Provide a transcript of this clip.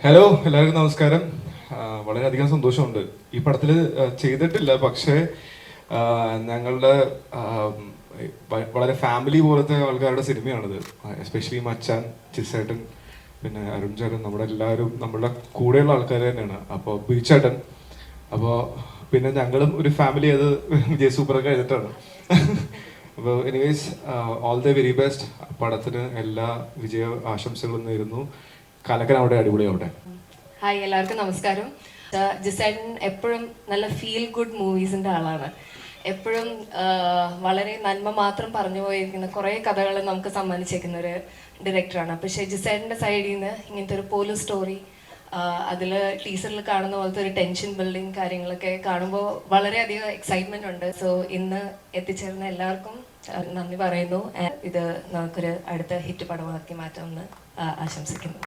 Hello, എല്ലാവർക്കും നമസ്കാരം. വളരെയധികം സന്തോഷമുണ്ട്. ഈ പടത്തിൽ ചെയ്തിട്ടില്ല, പക്ഷേ ഞങ്ങളുടെ വളരെ ഫാമിലി പോലത്തെ ആൾക്കാരുടെ സിനിമയാണിത്. എസ്പെഷ്യലി മച്ചാൻ, ചിസേട്ടൻ, പിന്നെ അരുൺ ചേട്ടൻ, നമ്മുടെ എല്ലാവരും നമ്മളുടെ കൂടെയുള്ള ആൾക്കാർ തന്നെയാണ്. അപ്പോൾ ബിരിച്ചേട്ടൻ, അപ്പോൾ പിന്നെ ഞങ്ങളും ഒരു ഫാമിലി അത് വിജയ് സൂപ്പറൊക്കെ എഴുതിട്ടാണ്. അപ്പോൾ anyways all the very best. പടത്തിന് എല്ലാ വിജയ ആശംസകളും നേരുന്നു. കലക്കൻ അവിടെ അടിപൊളിയാവട്ടെ. ഹായ്, എല്ലാവർക്കും നമസ്കാരം. ജിസേട്ടൻ എപ്പോഴും നല്ല ഫീൽ ഗുഡ് മൂവീസിൻ്റെ ആളാണ്. എപ്പോഴും വളരെ നന്മ മാത്രം പറഞ്ഞു പോയിരിക്കുന്ന കുറേ കഥകൾ നമുക്ക് സമ്മാനിച്ചേക്കുന്ന ഒരു ഡയറക്ടറാണ്. പക്ഷേ ജിസേട്ടൻ്റെ സൈഡിൽ നിന്ന് ഇങ്ങനത്തെ ഒരു പോലീസ് സ്റ്റോറി, അതിൽ ടീച്ചറിൽ കാണുന്ന പോലത്തെ ഒരു ടെൻഷൻ ബിൽഡിങ് കാര്യങ്ങളൊക്കെ കാണുമ്പോൾ വളരെയധികം എക്സൈറ്റ്മെൻ്റ് ഉണ്ട്. സോ ഇന്ന് എത്തിച്ചേർന്ന എല്ലാവർക്കും നന്ദി പറയുന്നു. ഇത് നമുക്കൊരു അടുത്ത ഹിറ്റ് പടമാക്കി മാറ്റാമെന്ന് ആശംസിക്കുന്നു.